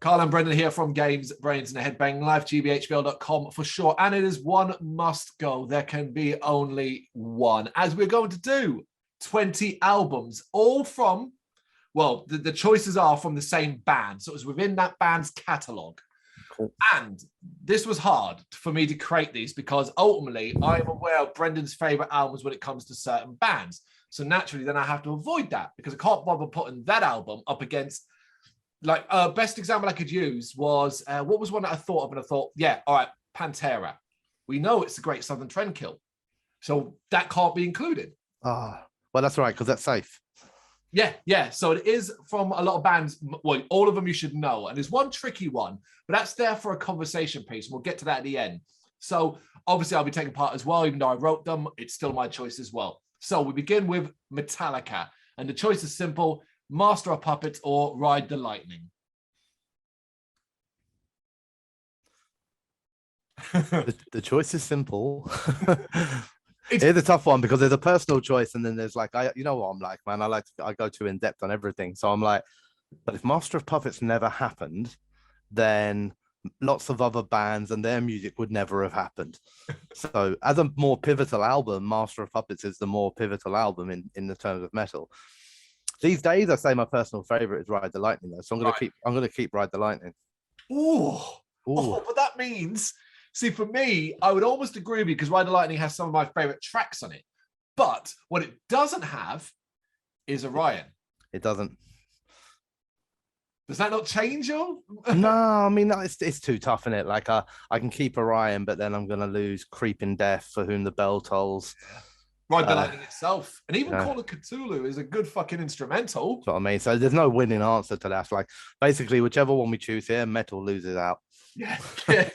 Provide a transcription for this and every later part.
Carl and Brendan here from Games, Brains, and a Head-Banging Life, gbhbl.com for sure. And it is one must go. There can be only one, as we're going to do 20 albums, all from, well, the choices are from the same band. So it was within that band's catalogue. Cool. And this was hard for me to create these because ultimately I am aware of Brendan's favourite albums when it comes to certain bands. So naturally, then I have to avoid that because I can't bother putting that album up against. Like, best example I could use was, what was one that I thought of? And I thought, yeah, all right, Pantera. We know it's a great Southern Trendkill. So that can't be included. Ah, well, that's right, because that's safe. Yeah. So it is from a lot of bands. Well, all of them you should know. And there's one tricky one, but that's there for a conversation piece. And we'll get to that at the end. So obviously I'll be taking part as well, even though I wrote them. It's still my choice as well. So we begin with Metallica. And the choice is simple. Master of Puppets or Ride the Lightning? The choice is simple. It's a tough one because there's a personal choice and then there's like, you know what I'm like, man, I go too in depth on everything. So I'm like, but if Master of Puppets never happened, then lots of other bands and their music would never have happened. So as a more pivotal album, Master of Puppets is the more pivotal album in the terms of metal. These days, I say my personal favorite is Ride the Lightning, though. So I'm gonna keep Ride the Lightning. Oh, but that means, see, for me, I would almost agree with you because Ride the Lightning has some of my favorite tracks on it. But what it doesn't have is Orion. It doesn't. Does that not change you? No, I mean it's too tough in it. Like I can keep Orion, but then I'm gonna lose Creeping Death, For Whom the Bell Tolls. Ride the Lightning itself, and even Call of Cthulhu is a good fucking instrumental. That's what I mean. So there's no winning answer to that. Like basically, whichever one we choose here, metal loses out. Yeah. Fair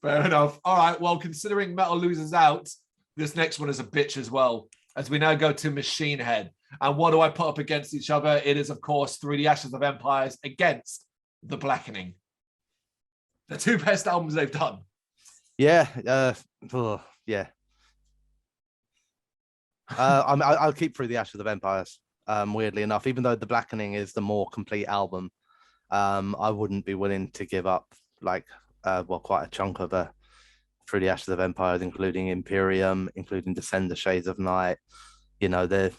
enough. All right. Well, considering metal loses out, this next one is a bitch as well. As we now go to Machine Head, and what do I put up against each other? It is, of course, Through the Ashes of Empires against The Blackening. The two best albums they've done. Yeah. Yeah. I'll keep Through the Ashes of Empires. Weirdly enough, even though The Blackening is the more complete album, I wouldn't be willing to give up like quite a chunk of Through the Ashes of Empires, including Imperium, including Descend the Shades of Night. You know, the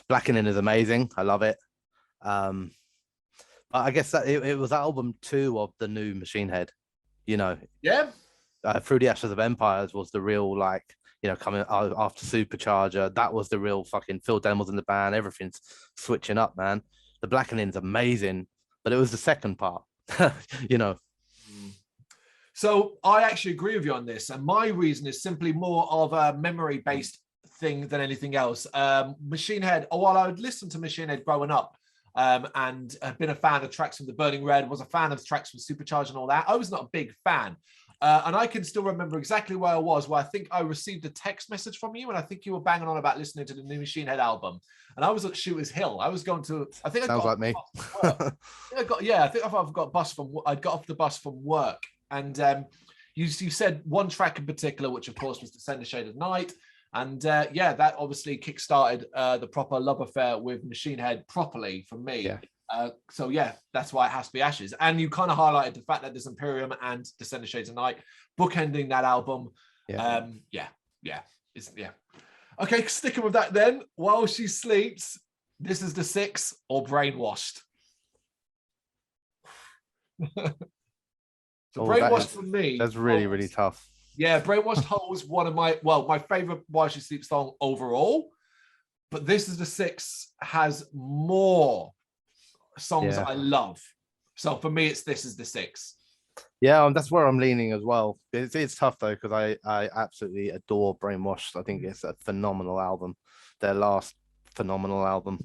Blackening is amazing. I love it. But I guess that it was album 2 of the new Machine Head. You know, yeah. Through the Ashes of Empires was the real like. You know, coming after Supercharger, that was the real fucking Phil Demmels in the band. Everything's switching up, man. The Blackening's amazing, but it was the second part, you know. So I actually agree with you on this. And my reason is simply more of a memory-based thing than anything else. Machine Head, while I would listen to Machine Head growing up and have been a fan of tracks from The Burning Red, was a fan of tracks from Supercharger and all that, I was not a big fan. And I can still remember exactly where I was, where I think I received a text message from you, and I think you were banging on about listening to the new Machine Head album. And I was at Shooters Hill. I was going to, I think I sounds got like me. I think I've got bus from. I got off the bus from work, and you said one track in particular, which of course was Descend the Shade of Night, and that obviously kick-started the proper love affair with Machine Head properly for me. Yeah. So yeah, that's why it has to be Ashes. And you kind of highlighted the fact that there's Imperium and Descend the Shades of Night bookending that album. Yeah. Okay, sticking with that then. While She Sleeps, this is the 6 or Brainwashed. Brainwashed for me. That's really tough. Yeah, Brainwashed holds one of my favorite While She Sleeps song overall. But This Is the 6 has more songs I love. So for me, it's This Is the 6. Yeah, that's where I'm leaning as well. It's tough though, because I absolutely adore Brainwashed. I think it's a phenomenal album. Their last phenomenal album.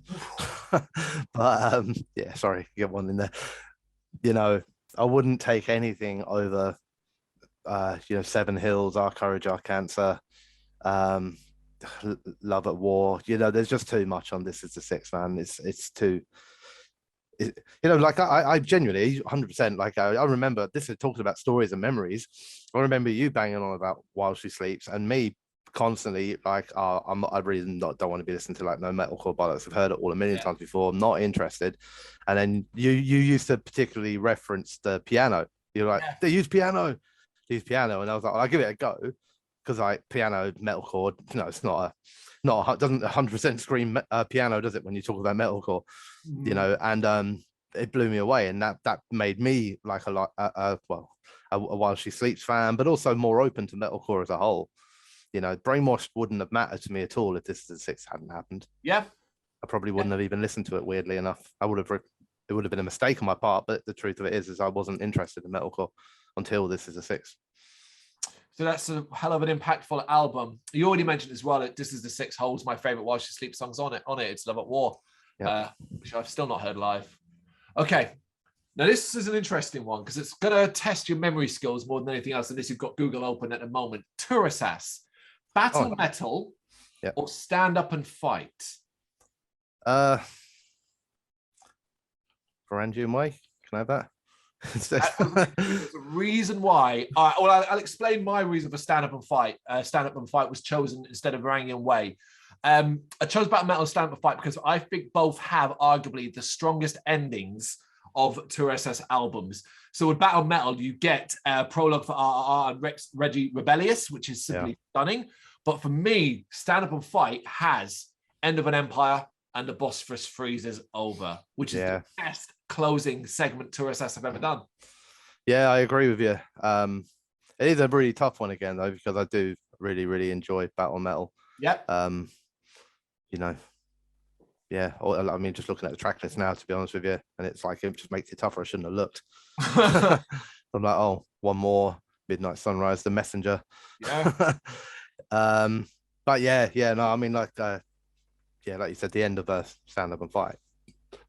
But yeah, sorry, get one in there. You know, I wouldn't take anything over Seven Hills, Our Courage, Our Cancer, Love at War. You know, there's just too much on This Is the 6, man. It's too. Like I genuinely 100%, like I remember this had talked about stories and memories. I remember you banging on about While She Sleeps and me constantly like, I really don't want to be listening to like no metalcore bollocks. I've heard it all a million times before. I'm not interested. And then you used to particularly reference the piano. You're like, they use piano, and I was like, I'll give it a go, because like piano metalcore, it's not doesn't 100% scream piano, does it, when you talk about metalcore? And it blew me away, and that made me like a While She Sleeps fan, but also more open to metalcore as a whole. Brainwashed wouldn't have mattered to me at all if This Is the Six hadn't happened. Yeah, I probably wouldn't have even listened to it, weirdly enough. It would have been a mistake on my part, but the truth of it is I wasn't interested in metalcore until This Is the Six. So that's a hell of an impactful album. You already mentioned as well that This Is the Six holds my favorite While She Sleeps songs on it. It's Love at War, which I've still not heard live. Okay, now this is an interesting one because it's going to test your memory skills more than anything else. And this, you've got Google open at the moment. Turasas, battle metal or stand up and fight? Brrraaains Way, can I have that? There's a reason why. I'll explain my reason for stand up and fight. Stand up and fight was chosen instead of Brrraaains Way. I chose battle metal stand up and fight because I think both have arguably the strongest endings of Turasas albums. So with battle metal, you get Prologue for RRR and Reggie Rebellious, which is simply stunning. But for me, stand up and fight has End of an Empire and The Bosphorus Freezes Over, which is the best closing segment Turasas have ever done. Yeah, I agree with you. It is a really tough one again, though, because I do really, really enjoy battle metal. Yep. I mean, just looking at the track list now, to be honest with you, and it's like, it just makes it tougher. I shouldn't have looked. I'm like, one more, Midnight Sunrise, The Messenger. Yeah. But I mean, like you said, the end of a stand up and fight,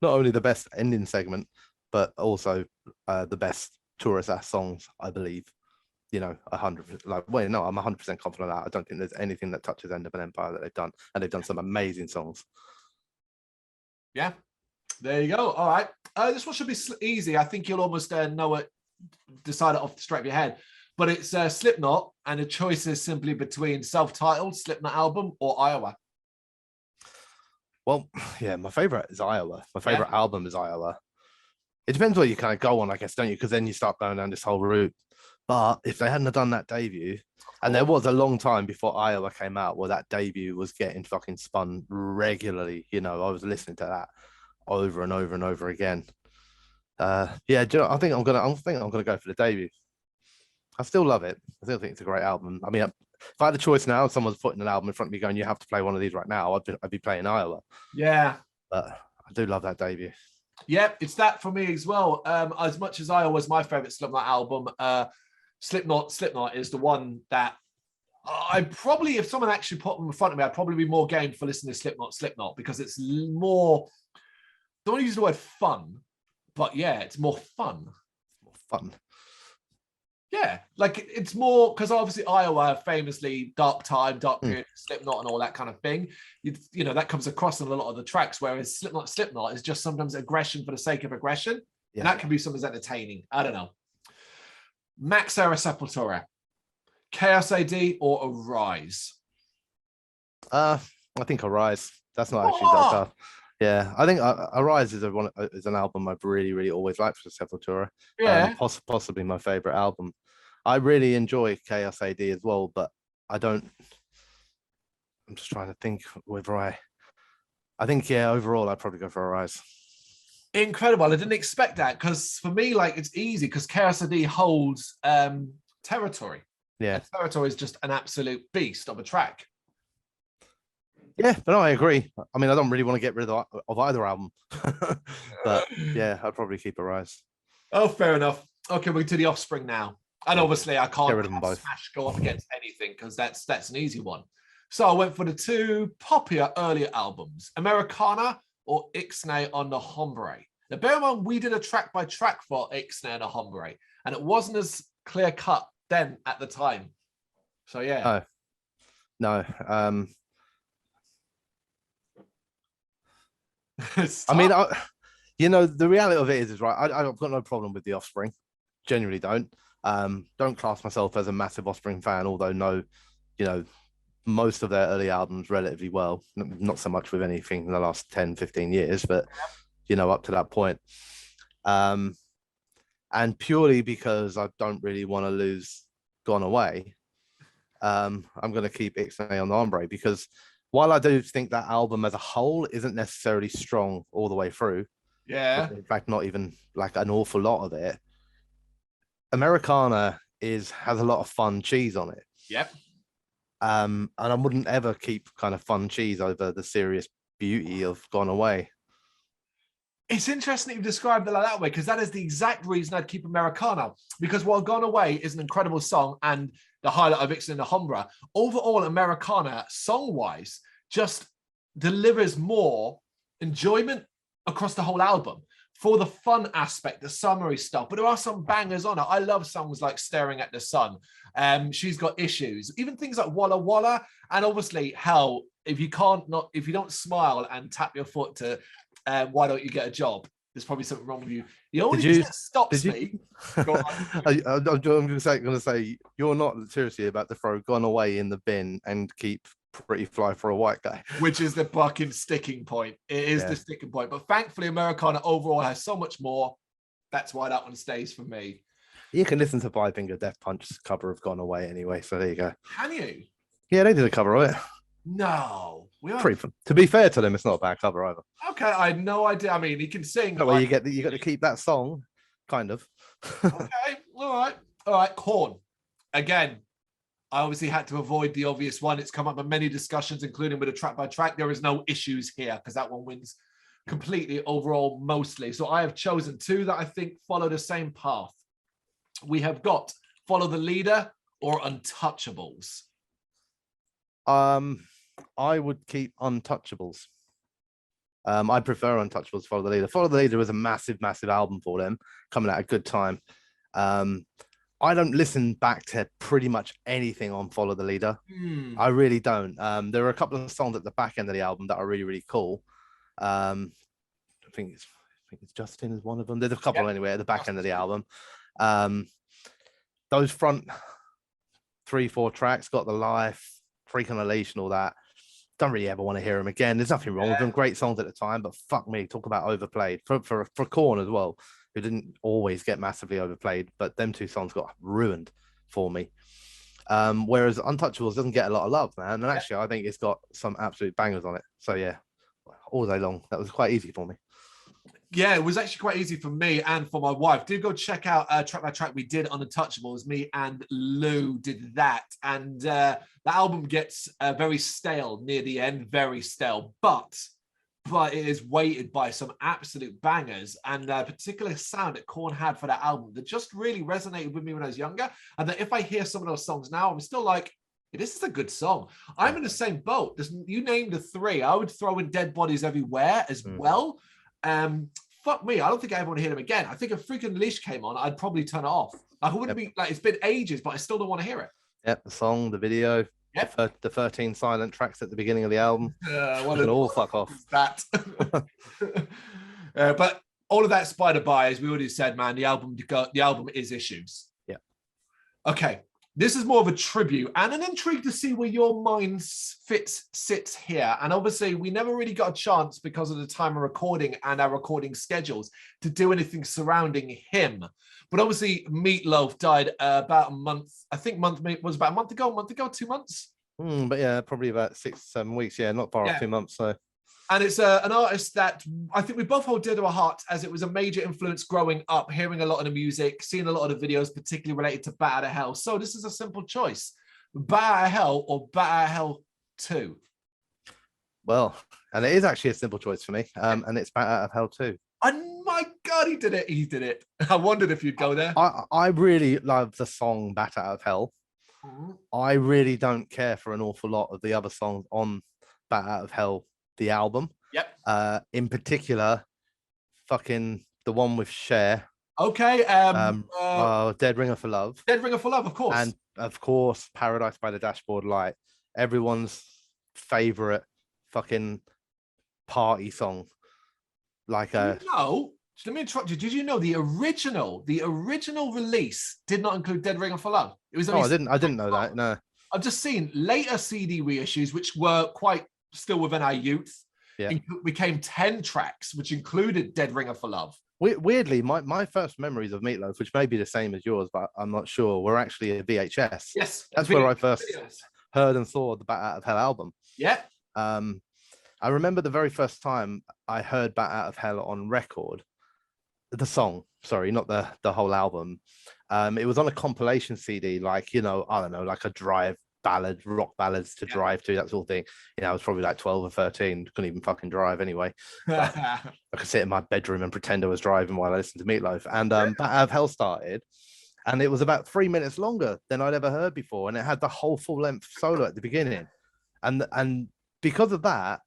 not only the best ending segment, but also the best Turasas songs, I believe. 100%. I'm 100% confident of that. I don't think there's anything that touches End of an Empire that they've done, and they've done some amazing songs. Yeah, there you go. All right, this one should be easy. I think you'll almost know it, decide it off the straight of your head. But it's Slipknot, and the choice is simply between self-titled Slipknot album or Iowa. Well, my favorite is Iowa. My favorite album is Iowa. It depends where you kind of go on, I guess, don't you? Because then you start going down this whole route. But if they hadn't have done that debut, and there was a long time before Iowa came out where that debut was getting fucking spun regularly. I was listening to that over and over and over again. I think I'm gonna go for the debut. I still love it. I still think it's a great album. I mean, if I had the choice now, someone's putting an album in front of me going, you have to play one of these right now, I'd be playing Iowa. Yeah. But I do love that debut. Yeah, it's that for me as well. As much as Iowa was my favorite Slipknot album, Slipknot is the one that I probably, if someone actually put them in front of me, I'd probably be more game for listening to Slipknot, because it's more, don't want to use the word fun, but it's more fun. More fun. Yeah, like it's more, because obviously Iowa famously dark time, dark period, Slipknot and all that kind of thing. That comes across in a lot of the tracks, whereas Slipknot is just sometimes aggression for the sake of aggression. Yeah. And that can be sometimes entertaining. I don't know. Max Era Sepultura, Chaos AD or Arise? I think Arise. That's not actually that tough. Yeah, I think Arise is an album I've really, really always liked for Sepultura. Yeah, possibly my favorite album. I really enjoy Chaos AD as well, but I don't. I'm just trying to think whether I think overall I'd probably go for Arise. Incredible! I didn't expect that, because for me, like, it's easy because Chaos AD holds Territory. Yeah, and Territory is just an absolute beast of a track. Yeah, but no, I agree. I mean, I don't really want to get rid of either album, but I'd probably keep Arise. Oh, fair enough. Okay, we're to the Offspring now, and obviously I can't smash go up against anything, because that's an easy one. So I went for the two popular earlier albums, Americana or Ixnay on the Hombre. Now, bear in mind, we did a track by track for Ixnay on the Hombre, and it wasn't as clear cut then at the time. So no. I mean, the reality of it is right. I've got no problem with the Offspring. Genuinely don't. Don't class myself as a massive Offspring fan, although most of their early albums relatively well. Not so much with anything in the last 10, 15 years, but up to that point. And purely because I don't really want to lose Gone Away, I'm going to keep Ixnay on the Hombre, because while I do think that album as a whole isn't necessarily strong all the way through, in fact, not even like an awful lot of it, Americana has a lot of fun cheese on it. Yep. And I wouldn't ever keep kind of fun cheese over the serious beauty of Gone Away. It's interesting that you described it like that way, because that is the exact reason I'd keep Americana. Because while Gone Away is an incredible song and the highlight of Ixnay and the Hombre, overall Americana, song-wise, just delivers more enjoyment across the whole album for the fun aspect, the summery stuff. But there are some bangers on it. I love songs like Staring at the Sun. She's Got Issues, even things like Walla Walla, and obviously Hell. If you don't smile and tap your foot to Why Don't You Get a Job, there's probably something wrong with you. The only thing that stops me. I'm going to say you're not seriously about to throw Gone Away in the bin and keep Pretty Fly for a White Guy, which is the fucking sticking point. It is the sticking point. But thankfully, Americana overall has so much more. That's why that one stays for me. You can listen to Five Finger Death Punch's cover of Gone Away anyway. So there you go. Can you? Yeah, they did a cover of it. No, pretty fun. To be fair to them, it's not a bad cover either. Okay, I had no idea. I mean, he can sing. That way you got to keep that song, kind of. Okay, all right. Korn. Again, I obviously had to avoid the obvious one. It's come up in many discussions, including with a track by track. There is no issues here because that one wins completely overall, mostly. So I have chosen two that I think follow the same path. We have got Follow the Leader or Untouchables. I would keep Untouchables. I prefer Untouchables to Follow the Leader. Follow the Leader was a massive, massive album for them, coming at a good time. I don't listen back to pretty much anything on Follow the Leader. I really don't. There are a couple of songs at the back end of the album that are really, really cool. I think it's Justin is one of them. There's a couple anyway at the back end of the album. Those front 3-4 tracks, Got the Life, Freak on a Leash and all that, don't really ever want to hear them again. There's nothing wrong with them. Great songs at the time, but fuck me, talk about overplayed for Korn as well, who didn't always get massively overplayed, but them two songs got ruined for me. Whereas Untouchables doesn't get a lot of love, man. And actually, I think it's got some absolute bangers on it. So yeah, all day long, that was quite easy for me. Yeah, it was actually quite easy for me and for my wife. Did go check out track by track we did on Untouchables. Me and Lou did that. And the album gets very stale near the end, very stale. But it is weighted by some absolute bangers and a particular sound that Korn had for that album that just really resonated with me when I was younger. And that if I hear some of those songs now, I'm still like, hey, this is a good song. I'm in the same boat. You named the three. I would throw in Dead Bodies Everywhere as well. Fuck me, I don't think I ever want to hear them again. I think if Freaking Leash came on, I'd probably turn it off. I wouldn't be like, it's been ages, but I still don't want to hear it. Yep, the song, the video, the 13 silent tracks at the beginning of the album. All fuck off. That. But all of that by the by, as we already said, man, the album is Issues. Yeah. Okay. This is more of a tribute and an intrigue to see where your mind sits here. And obviously, we never really got a chance because of the time of recording and our recording schedules to do anything surrounding him. But obviously, Meatloaf died about a month. I think was about a month ago, 2 months. But yeah, probably about 6-7 weeks. Yeah, not far off 2 months. So. And it's an artist that I think we both hold dear to our hearts, as it was a major influence growing up, hearing a lot of the music, seeing a lot of the videos, particularly related to Bat Out of Hell. So this is a simple choice: Bat Out of Hell or Bat Out of Hell 2. Well, and it is actually a simple choice for me, and it's Bat Out of Hell 2. Oh my God, he did it! He did it. I wondered if you'd go there. I really love the song Bat Out of Hell. I really don't care for an awful lot of the other songs on Bat Out of Hell, the album. Yep. In particular, fucking the one with Cher. Okay. Dead Ringer for Love. Dead Ringer for Love, of course. And of course, Paradise by the Dashboard Light. Everyone's favorite fucking party song. Like let me interrupt you. Did you know the original release did not include Dead Ringer for Love? It was. I didn't know that. No. I've just seen later CD reissues, which were quite still within our youth, became 10 tracks, which included Dead Ringer for Love. Weirdly, my first memories of Meatloaf, which may be the same as yours, but I'm not sure, were actually a VHS. Yes. That's where I first heard and saw the Bat Out of Hell album. Yeah. I remember the very first time I heard Bat Out of Hell on record, the song, sorry, not the whole album. It was on a compilation CD, like, I don't know, like a drive ballad, rock ballads to drive to, that sort of thing. I was probably like 12 or 13, couldn't even fucking drive anyway. I could sit in my bedroom and pretend I was driving while I listened to Meatloaf. And Bat Out of Hell started, and it was about 3 minutes longer than I'd ever heard before, and it had the whole full-length solo at the beginning. And because of that,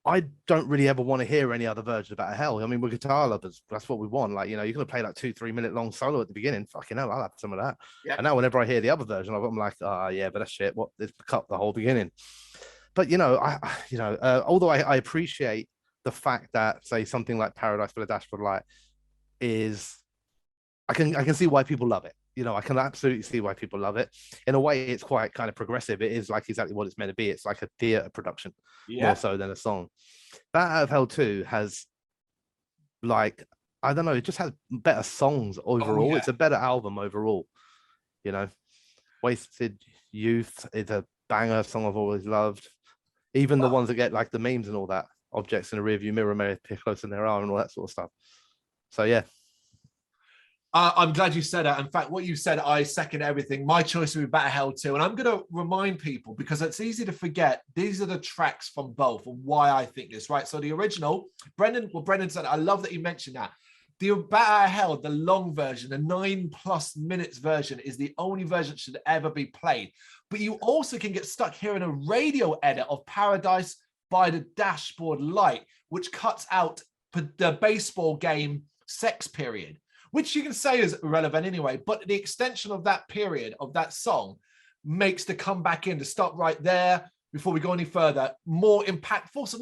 I don't really ever want to hear any other version of Bat Out of Hell. I mean, we're guitar lovers. That's what we want. Like, you're going to play like 2-3 minute long solo at the beginning. Fucking hell, I'll have some of that. Yeah. And now whenever I hear the other version of it, I'm like, yeah, but that's shit. What? It's cut the whole beginning. But, although I appreciate the fact that, say, something like Paradise by the Dashboard Light is, I can see why people love it. I can absolutely see why people love it. In a way, it's quite kind of progressive. It is like exactly what it's meant to be. It's like a theatre production, more so than a song. Bat Out of Hell 2 has, like, I don't know, it just has better songs overall. It's a better album overall. Wasted Youth is a banger song I've always loved. Even the ones that get like the memes and all that, Objects in a Rearview Mirror may appear closer than there are and all that sort of stuff. So, yeah. I'm glad you said that. In fact, what you said, I second everything. My choice would be Bat Out of Hell 2. And I'm going to remind people, because it's easy to forget, these are the tracks from both and why I think this, right? So the original, Brendan said, I love that you mentioned that. The Bat Out of Hell, the long version, the 9+ minutes version, is the only version that should ever be played. But you also can get stuck hearing a radio edit of Paradise by the Dashboard Light, which cuts out the baseball game sex period, which you can say is irrelevant anyway, but the extension of that period of that song makes the comeback in, to stop right there before we go any further, more impactful. So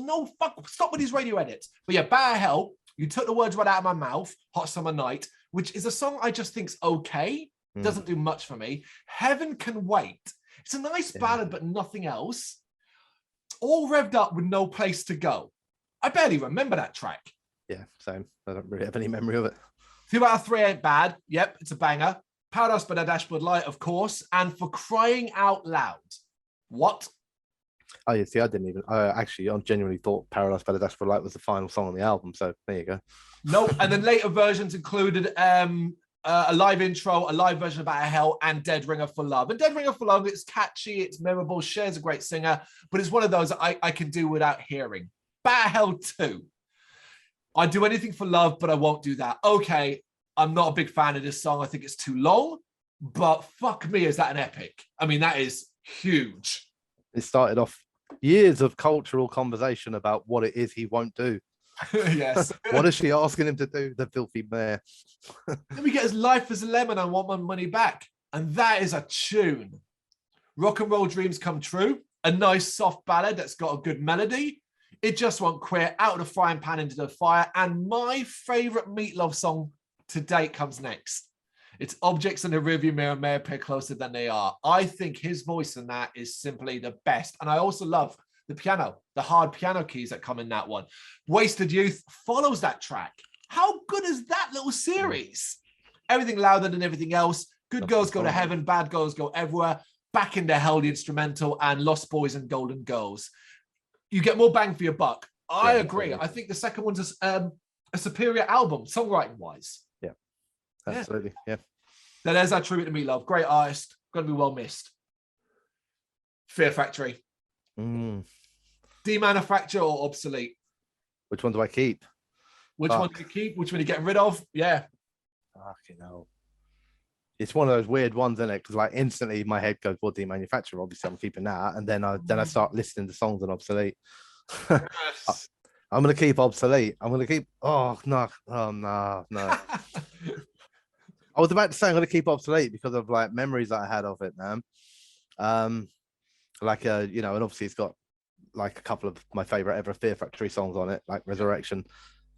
stop with these radio edits. But yeah, Bat Out of Hell, you took the words right out of my mouth, Hot Summer Night, which is a song I just think's okay. Doesn't do much for me. Heaven Can Wait. It's a nice ballad, but nothing else. All revved up with No Place to Go. I barely remember that track. Yeah, same. I don't really have any memory of it. 2 out of 3 ain't bad. Yep, it's a banger. Paradise by the Dashboard Light, of course. And For Crying Out Loud. What? Oh, yeah, see, I genuinely thought Paradise by the Dashboard Light was the final song on the album. So there you go. No, and then later versions included a live intro, a live version of Bat Out of Hell, and Dead Ringer for Love. And Dead Ringer for Love, it's catchy, it's memorable. Cher's a great singer, but it's one of those I can do without hearing. Bat Out of Hell 2. I'd do anything for love, but I won't do that. Okay, I'm not a big fan of this song. I think it's too long, but fuck me, is that an epic? I mean, that is huge. It started off years of cultural conversation about what it is he won't do. Yes. What is she asking him to do? The filthy mare. Let me get his Life as a Lemon. I Want My Money Back. And that is a tune. Rock and Roll Dreams Come True. A nice soft ballad that's got a good melody. It Just Won't Quit, Out of the Frying Pan into the Fire. And my favorite Meatloaf song to date comes next. It's Objects in the Rearview Mirror May Appear Closer Than They Are. I think his voice in that is simply the best. And I also love the piano, the hard piano keys that come in that one. Wasted Youth follows that track. How good is that little series? Everything Louder Than Everything Else. Good Girls Go to Heaven, Bad Girls Go Everywhere. Back in the Hell, the instrumental, and Lost Boys and Golden Girls. You get more bang for your buck. I agree. I think the second one's a superior album, songwriting-wise. Yeah, absolutely. Yeah. Now there's our tribute to Meatloaf. Great artist. Going to be well missed. Fear Factory. Demanufacture or obsolete? Which one do I keep? Which one do you keep? Which one are you getting rid of? Yeah. Fucking hell. It's one of those weird ones, isn't it? Because like instantly my head goes, well, Demanufacture, obviously I'm keeping that. And then I start listening to songs on Obsolete. Yes. I'm going to keep Obsolete. I'm going to keep, no. I was about to say I'm going to keep Obsolete because of like memories that I had of it, man. And obviously it's got like a couple of my favorite ever Fear Factory songs on it, like Resurrection,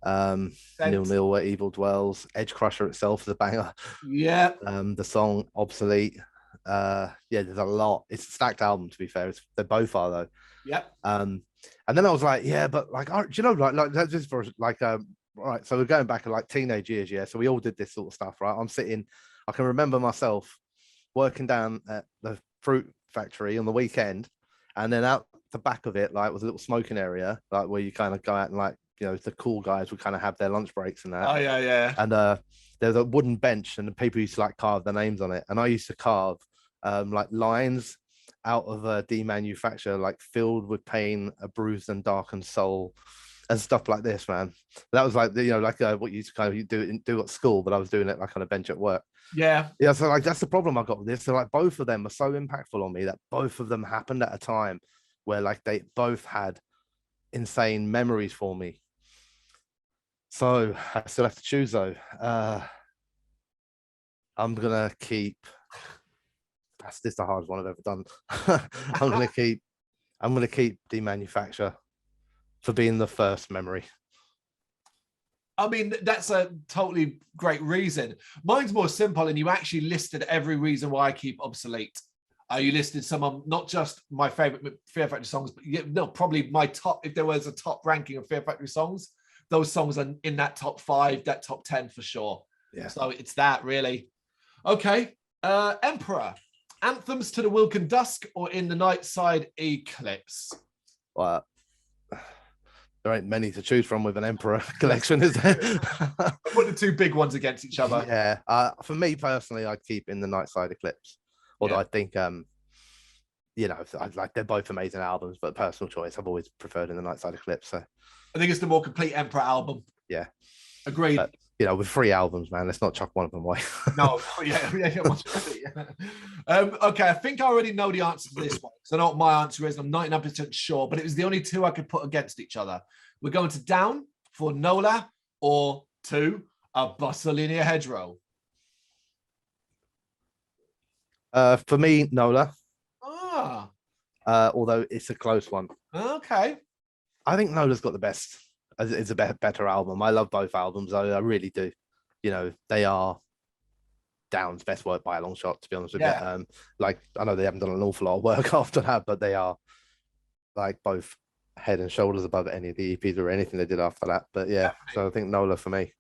Nil Nil Where Evil Dwells, Edge Crusher itself is a banger. Yeah. The song Obsolete, Yeah, there's a lot. It's a stacked album, to be fair. They both are though. Yep. And then I was like, yeah, but like, do you know, like that's just for like, right. So we're going back to like teenage years, yeah. So we all did this sort of stuff, right? I can remember myself working down at the fruit factory on the weekend, and then out the back of it, like, was a little smoking area, like where you kind of go out and like, you know, the cool guys would kind of have their lunch breaks and that. Oh yeah, yeah. And there's a wooden bench, and the people used to like carve their names on it, and I used to carve like lines out of a demanufacture, like filled with pain, a bruised and darkened soul, and stuff like this, man. That was like, you know, like what you used to kind of do at school, but I was doing it like on a bench at work. Yeah. So like that's the problem I got with this. So like both of them are so impactful on me that both of them happened at a time where like they both had insane memories for me. So I still have to choose though. I'm gonna keep. This is the hardest one I've ever done. I'm gonna keep Demanufacture for being the first memory. I mean, that's a totally great reason. Mine's more simple, and you actually listed every reason why I keep Obsolete. You listed some of not just my favorite Fear Factory songs, but no, probably my top. If there was a top ranking of Fear Factory songs, those songs are in that top 5, that top 10 for sure. Yeah. So it's that really. Okay, Emperor. Anthems to the Wilken Dusk or In the Nightside Eclipse? Well, there ain't many to choose from with an Emperor collection, is there? Put the two big ones against each other. Yeah. For me personally, I'd keep In the Nightside Eclipse. Although I think, you know, they're both amazing albums, but personal choice, I've always preferred In the Nightside Eclipse. So I think it's the more complete Emperor album. Yeah. Agreed. But, you know, with 3 albums, man, let's not chuck one of them away. No, yeah. Okay, I think I already know the answer to this one, because I know what my answer is. I'm 99% sure, but it was the only two I could put against each other. We're going to Down for Nola or 2, A Busolinia Hedgerow. For me, Nola. Ah. Although it's a close one. Okay. I think Nola's got the best. It's a better album. I love both albums. I really do. You know, they are Down's best work by a long shot, to be honest with you. Like, I know they haven't done an awful lot of work after that, but they are like both head and shoulders above any of the EPs or anything they did after that. But yeah, so I think Nola for me.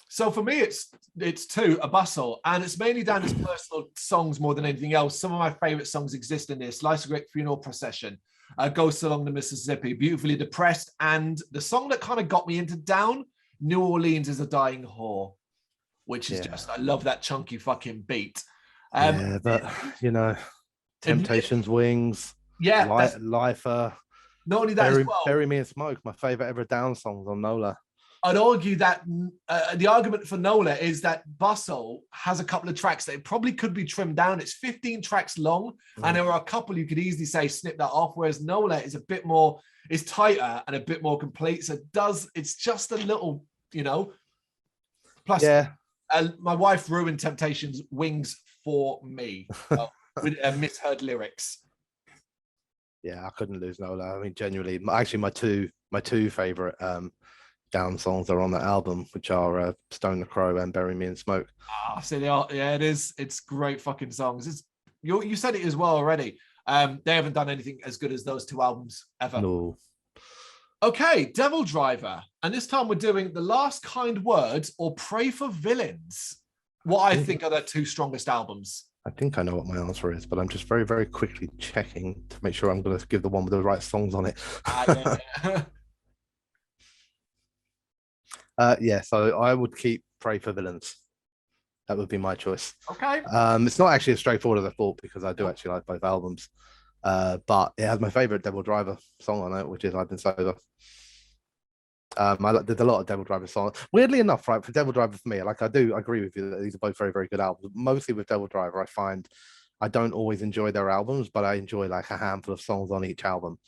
So for me, it's 2, A Bustle, and it's mainly down to personal songs more than anything else. Some of my favorite songs exist in this: Life's a Great Funeral Procession, Ghosts Along the Mississippi, Beautifully Depressed, and the song that kind of got me into Down, New Orleans is a Dying Whore, which is just, I love that chunky fucking beat. Yeah, but you know, Temptations, Wings, Lifer. Not only that, Bury Me in Smoke, my favorite ever Down songs on Nola. I'd argue that the argument for Nola is that Bustle has a couple of tracks that it probably could be trimmed down. It's 15 tracks long, and there are a couple you could easily say snip that off, whereas Nola is a bit more, is tighter and a bit more complete. So it's just a little, you know. Plus, my wife ruined Temptations Wings for me with misheard lyrics. Yeah, I couldn't lose Nola. I mean, genuinely, actually, my two favorite Down songs are on that album, which are Stone the Crow and Bury Me in Smoke. So they are, yeah, it is. It's great fucking songs. You said it as well already. They haven't done anything as good as those 2 albums ever. No. Okay, Devil Driver, and this time we're doing The Last Kind Words or Pray for Villains. What I think are their 2 strongest albums. I think I know what my answer is, but I'm just very, very quickly checking to make sure I'm going to give the one with the right songs on it. So I would keep Pray for Villains. That would be my choice. Okay. It's not actually as straightforward as I thought, because I do actually like both albums. But it has my favorite Devil Driver song on it, which is I've Been Sober. There's a lot of Devil Driver songs. Weirdly enough, right, for Devil Driver for me, like I do agree with you that these are both very, very good albums. Mostly with Devil Driver, I find I don't always enjoy their albums, but I enjoy like a handful of songs on each album.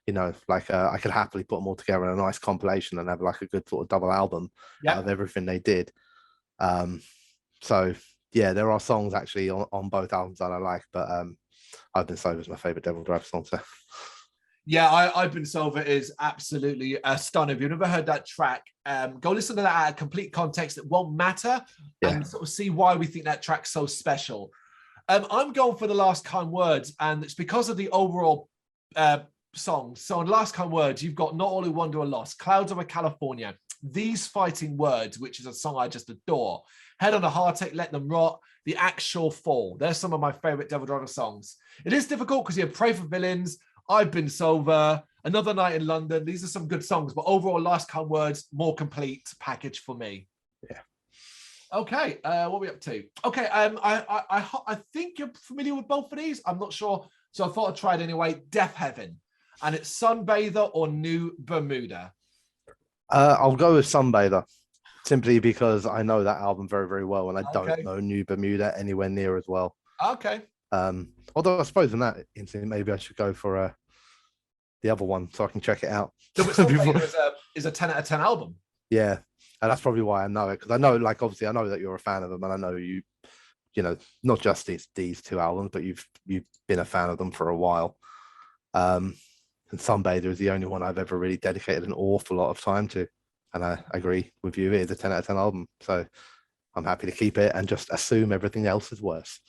You know, like I could happily put them all together in a nice compilation and have like a good sort of double album out of everything they did. So yeah, there are songs actually on both albums that I like, but I've Been Sober is my favorite Devil Driver song. So yeah, I've Been Sober is absolutely stunning. If you've never heard that track, go listen to that out of complete context. It won't matter, and sort of see why we think that track's so special. I'm going for The Last Kind Words, and it's because of the overall songs. So in Last Kind Words, you've got Not All Who Wander Are Lost, Clouds Over California, These Fighting Words, which is a song I just adore, Head on a Heartache, Let Them Rot, The Actual Fall. They're some of my favorite Devil Driver songs. It is difficult because you have Pray for Villains, I've Been Sober, Another Night in London. These are some good songs, but overall, Last Kind Words, more complete package for me. Yeah. Okay, what are we up to? Okay, I think you're familiar with both of these. I'm not sure, so I thought I'd try it anyway. Death Heaven, and it's Sunbather or New Bermuda. I'll go with Sunbather, simply because I know that album very, very well, and I don't know New Bermuda anywhere near as well. Okay. Although I suppose in that instance, maybe I should go for the other one so I can check it out. So Sunbather is a 10 out of 10 album. Yeah. And that's probably why I know it, because I know, like, obviously, I know that you're a fan of them, and I know you know, not just these two albums, but you've been a fan of them for a while. And Sunbather is the only one I've ever really dedicated an awful lot of time to, and I agree with you. It is a 10 out of 10 album, so I'm happy to keep it and just assume everything else is worse.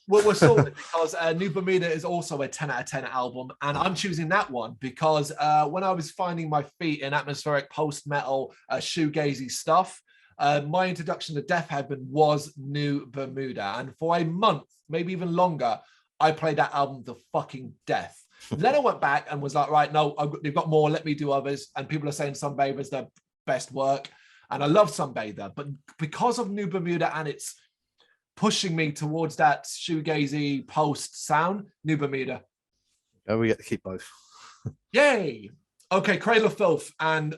Well, we're sorted because New Bermuda is also a 10 out of 10 album, and I'm choosing that one because when I was finding my feet in atmospheric post-metal shoegazy stuff, my introduction to Death Heaven was New Bermuda, and for a month, maybe even longer, I played that album to fucking death. Then I went back and was like, right, no, they've got more, let me do others, and people are saying Sunbather is their best work, and I love Sunbather, but because of New Bermuda and its pushing me towards that shoegazy post sound, New Bermuda. Oh, we get to keep both. Yay! Okay, Cradle of Filth, and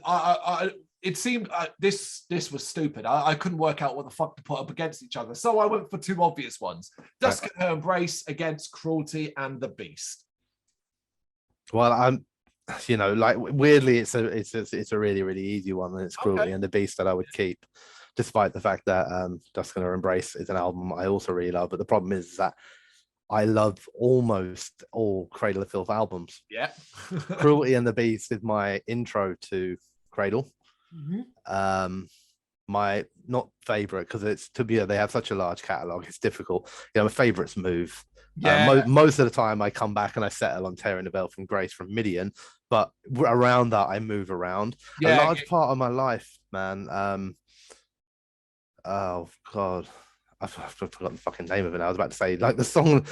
it seemed this was stupid. I couldn't work out what the fuck to put up against each other, so I went for two obvious ones: Dusk and Her Embrace against Cruelty and the Beast. Well, I'm, you know, like, weirdly, it's a really, really easy one, and it's Cruelty and the Beast that I would keep, despite the fact that Dusk and Her Embrace is an album I also really love. But the problem is that I love almost all Cradle of Filth albums. Yeah. Cruelty and the Beast is my intro to Cradle. Mm-hmm. My not favorite, because it's, to be, they have such a large catalog, it's difficult. You know, my favorites move. Yeah. Most of the time I come back and I settle on Tearing the Veil from Grace from Midian, but around that I move around. Yeah, a large part of my life, man. Oh God, I've forgotten the fucking name of it now. I was about to say, like, the song,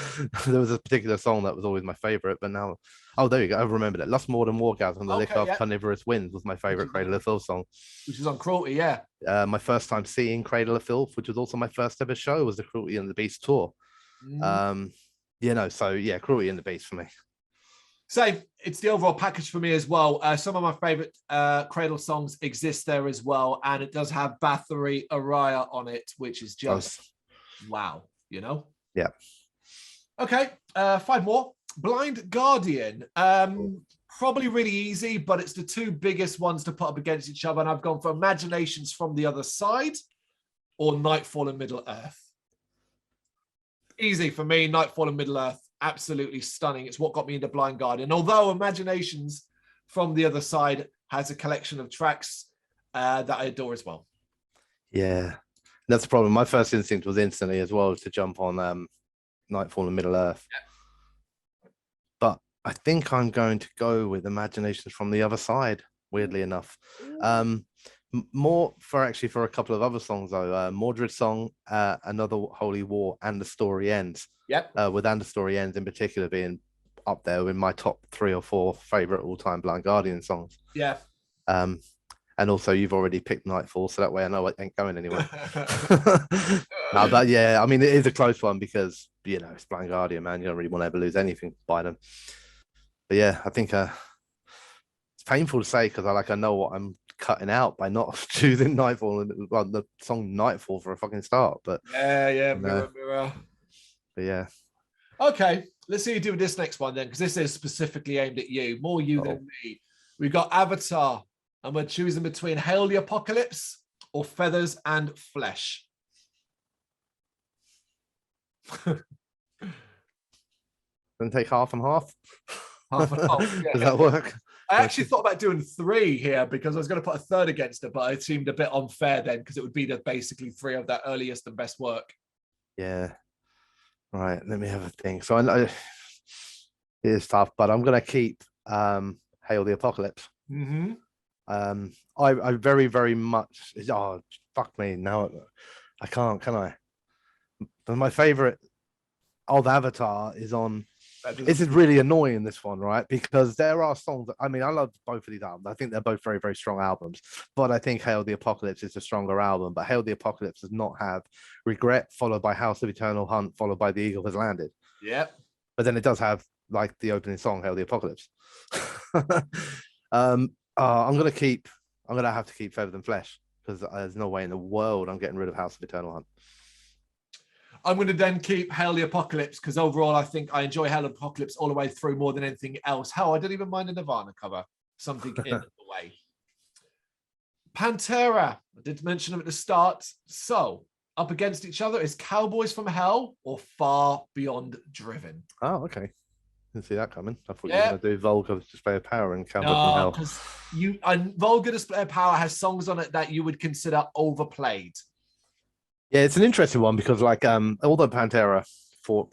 there was a particular song that was always my favorite, but now, oh, there you go, I've remembered it. Lust More Than Wargasm, The Lick of Carnivorous Winds was my favorite Cradle of Filth song. Which is on Cruelty, yeah. My first time seeing Cradle of Filth, which was also my first ever show, was the Cruelty and the Beast tour. You know, so yeah, Cruelty and the Beast for me. Same. It's the overall package for me as well. Some of my favorite Cradle songs exist there as well, and it does have Bathory Araya on it, which is just wow, you know. Yeah. Okay, 5 more. Blind Guardian. Probably really easy, but it's the two biggest ones to put up against each other, and I've gone for Imaginations from the Other Side or Nightfall in Middle Earth. Easy for me. Nightfall in Middle Earth, absolutely stunning. It's what got me into Blind Guardian. Although Imaginations from the Other Side has a collection of tracks that I adore as well. Yeah, that's the problem. My first instinct was instantly as well to jump on Nightfall in Middle Earth. Yeah. But I think I'm going to go with Imaginations from the Other Side, weirdly enough. More for a couple of other songs though. Mordred's song, Another Holy War, and The Story Ends. Yep. With And The Story Ends in particular being up there in my top 3 or 4 favorite all-time Blind Guardian songs. Yeah. And also you've already picked Nightfall, so that way I know I ain't going anywhere. No, but yeah, I mean, it is a close one because, you know, it's Blind Guardian, man. You don't really want to ever lose anything by them. But yeah, I think it's painful to say because I know what I'm cutting out by not choosing Nightfall and the song Nightfall for a fucking start. But yeah, mirror. But yeah. Okay, let's see how you do with this next one then, because this is specifically aimed at you, more you than me. We've got Avatar, and we're choosing between Hail the Apocalypse or Feathers and Flesh. Then take half and half. Half and half. Yeah. Does that work? I actually thought about doing 3 here because I was going to put a third against it, but it seemed a bit unfair then because it would be basically 3 of that earliest and best work. Yeah. Right, let me have a think. So I know it is tough, but I'm gonna keep Hail the Apocalypse. Mm-hmm. I very, very much oh fuck me. Now I can't, can I? But my favorite of Avatar is on. This is really annoying, this one, right? Because there are songs that, I mean, I love both of these albums. I think they're both very, very strong albums. But I think Hail the Apocalypse is a stronger album. But Hail the Apocalypse does not have Regret, followed by House of Eternal Hunt, followed by The Eagle Has Landed. Yep. But then it does have like the opening song, Hail the Apocalypse. I'm gonna have to keep Feather Than Flesh, because there's no way in the world I'm getting rid of House of Eternal Hunt. I'm going to then keep Hail the Apocalypse, because overall I think I enjoy Hail the Apocalypse all the way through more than anything else. Hell, I don't even mind a Nirvana cover. Something in the way. Pantera, I did mention them at the start. So, up against each other is Cowboys from Hell or Far Beyond Driven. Oh, okay. Didn't see that coming. I thought you were going to do Vulgar Display of Power and Cowboys from Hell. Because Vulgar Display of Power has songs on it that you would consider overplayed. Yeah, it's an interesting one because, like, although Pantera four,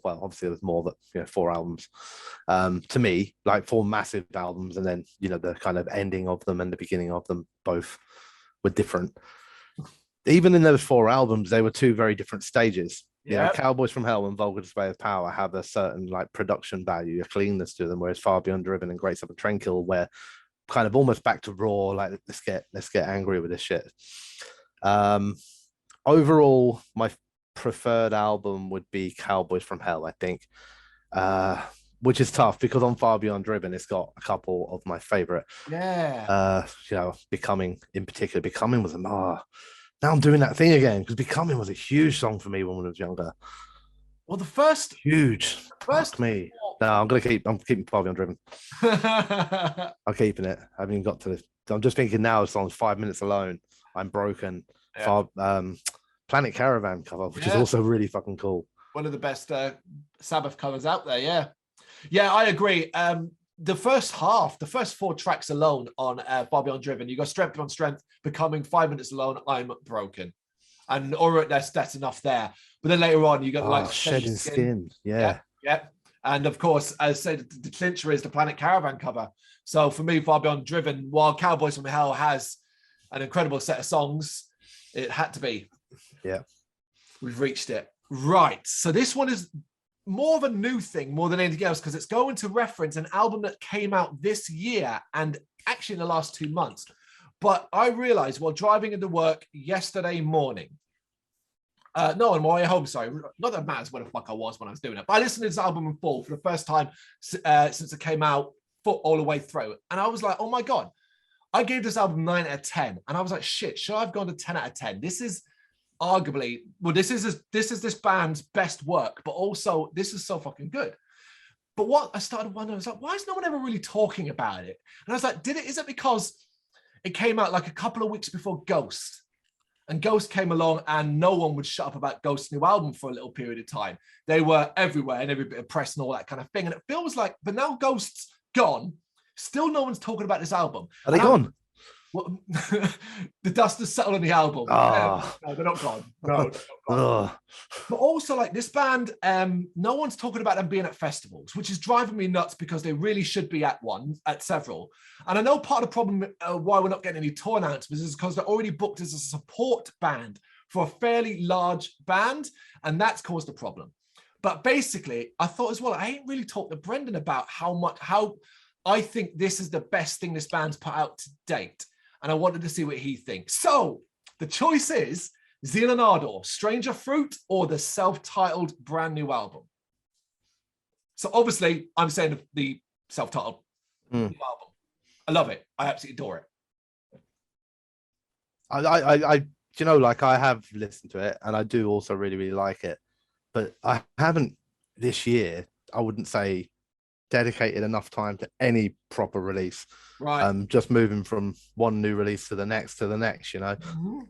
well, obviously there's more that 4 albums. To me, like 4 massive albums, and then the kind of ending of them and the beginning of them both were different. Even in those 4 albums, they were 2 very different stages. Yeah, Cowboys from Hell and Vulgar Display of Power have a certain like production value, a cleanness to them, whereas Far Beyond Driven and Grace Up and Tranquil, where kind of almost back to raw, like let's get angry with this shit. Overall, my preferred album would be Cowboys from Hell, I think, which is tough because on Far Beyond Driven, it's got a couple of my favorite. Yeah. Becoming in particular. Becoming was now I'm doing that thing again, because Becoming was a huge song for me when I was younger. Well, the first fuck me. No, I'm keeping Far Beyond Driven. I'm keeping it. I haven't even got to this. I'm just thinking now, songs 5 Minutes Alone, I'm Broken. Yeah. Planet Caravan cover, which is also really fucking cool. One of the best Sabbath covers out there. Yeah, I agree. The first 4 tracks alone on Far Beyond Driven, you got Strength on Strength, Becoming, 5 Minutes Alone, I'm Broken, and that's enough there. But then later on, you got like Shedding Skin. Yeah. And of course, as I said, the clincher is the Planet Caravan cover. So for me, Far Beyond Driven, while Cowboys from Hell has an incredible set of songs, it had to be. Yeah. We've reached it. Right. So this one is more of a new thing more than anything else, because it's going to reference an album that came out this year and actually in the last 2 months. But I realized while driving into work yesterday morning, no, on my way home, sorry, not that it matters where the fuck I was when I was doing it, but I listened to this album in full for the first time since it came out all the way through. And I was like, oh my God, I gave this album 9 out of 10. And I was like, shit, should I have gone to 10 out of 10? This is arguably, well, this is this band's best work, but also this is so fucking good. But what I started wondering, I was like, why is no one ever really talking about it? And I was like, is it because it came out like a couple of weeks before Ghost? And Ghost came along and no one would shut up about Ghost's new album for a little period of time. They were everywhere and every bit of press and all that kind of thing. And it feels like, but now Ghost's gone, still no one's talking about this album. Are they gone? Well, the dust has settled on the album. Oh. No, they're not gone. No, they're not gone. But also, like this band, no one's talking about them being at festivals, which is driving me nuts because they really should be at several. And I know part of the problem why we're not getting any tour announcements is because they're already booked as a support band for a fairly large band, and that's caused a problem. But basically, I thought as well, I ain't really talked to Brendan about how I think this is the best thing this band's put out to date. And I wanted to see what he thinks. So the choice is Zealand Stranger Fruit, or the self-titled brand new album. So obviously I'm saying the self-titled new album. I love it. I absolutely adore it. I have listened to it and I do also really, really like it, but I haven't this year, I wouldn't say dedicated enough time to any proper release. Right. Just moving from one new release to the next, Mm-hmm.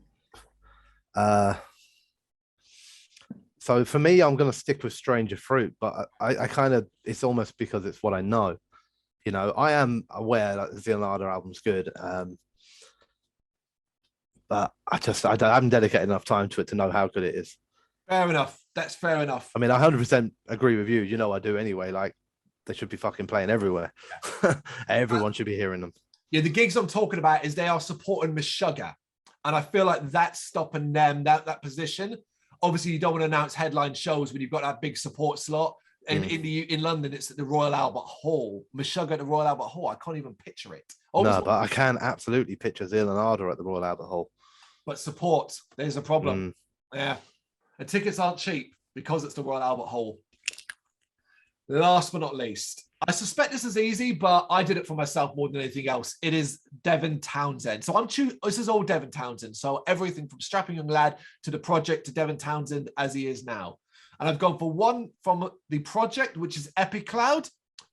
So for me, I'm going to stick with Stranger Fruit, but I kind of, it's almost because it's what I know. I am aware that the Zealand album's good, but I haven't dedicated enough time to it to know how good it is. Fair enough. That's fair enough. I mean, I 100% agree with you. You know, I do anyway. Like, they should be fucking playing everywhere. Everyone should be hearing them. Yeah, the gigs I'm talking about is they are supporting Meshuggah. And I feel like that's stopping them, that position. Obviously, you don't want to announce headline shows when you've got that big support slot. And in London, it's at the Royal Albert Hall. Meshuggah at the Royal Albert Hall. I can't even picture it. No, but I can absolutely picture Zeal and Ardor at the Royal Albert Hall. But support, there's a problem. Yeah. And tickets aren't cheap because it's the Royal Albert Hall. Last but not least, I suspect this is easy, but I did it for myself more than anything else. It is Devin Townsend. So this is all Devin Townsend. So everything from Strapping Young Lad to the project to Devin Townsend as he is now. And I've gone for one from the project, which is Epic Cloud,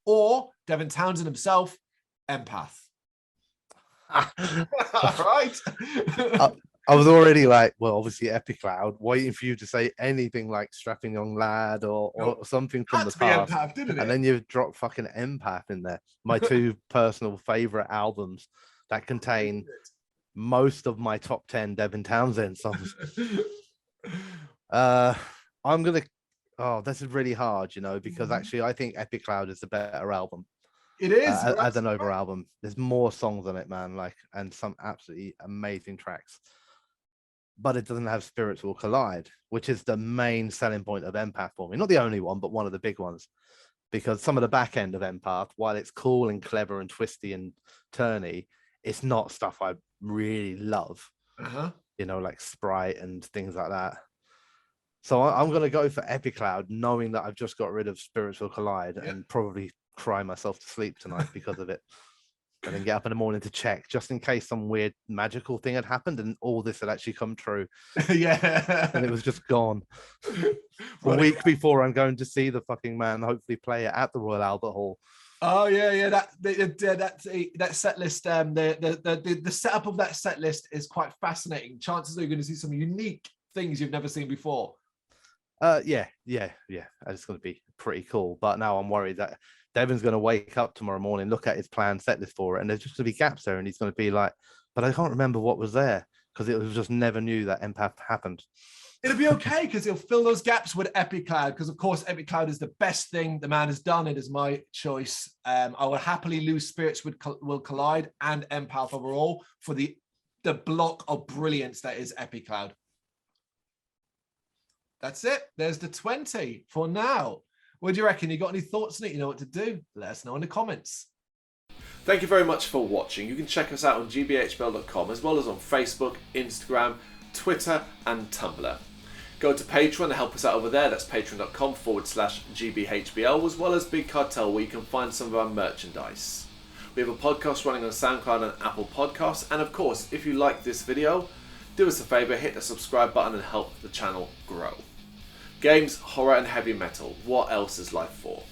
or Devin Townsend himself, Empath. All right. I was already like, well, obviously Epic Cloud, waiting for you to say anything like Strapping Young Lad or something from the past. Empath, didn't it? And then you've dropped fucking Empath in there. My two personal favorite albums that contain most of my top 10 Devin Townsend songs. I'm going to, this is really hard, you know, because actually I think Epic Cloud is the better album. It is. As an over album. There's more songs on it, man, and some absolutely amazing tracks. But it doesn't have Spirits Will Collide, which is the main selling point of Empath for me. Not the only one, but one of the big ones. Because some of the back end of Empath, while it's cool and clever and twisty and turny, it's not stuff I really love. You know, like Sprite and things like that. So I'm going to go for Epic Cloud, knowing that I've just got rid of Spirits Will Collide and probably cry myself to sleep tonight because of it. And then get up in the morning to check, just in case some weird magical thing had happened and all this had actually come true. Yeah. And it was just gone. A week before I'm going to see the fucking man, hopefully play it at the Royal Albert Hall. Oh yeah. That set list, the setup of that set list is quite fascinating. Chances are you're going to see some unique things you've never seen before. Yeah. It's going to be pretty cool. But now I'm worried that Devin's going to wake up tomorrow morning, look at his plan, set list for it, and there's just going to be gaps there, and he's going to be like, but I can't remember what was there, because it was just never knew that Empath happened. It'll be okay, because he'll fill those gaps with Epic Cloud, because of course Epic Cloud is the best thing the man has done. It is my choice. I will happily lose Spirits Will Collide and Empath overall for the block of brilliance that is Epic Cloud. That's it. There's the 20 for now. What do you reckon? You got any thoughts on it? You know what to do? Let us know in the comments. Thank you very much for watching. You can check us out on gbhbl.com as well as on Facebook, Instagram, Twitter and Tumblr. Go to Patreon and help us out over there. That's patreon.com/gbhbl, as well as Big Cartel, where you can find some of our merchandise. We have a podcast running on SoundCloud and Apple Podcasts. And of course, if you like this video, do us a favour, hit the subscribe button and help the channel grow. Games, horror and heavy metal. What else is life for?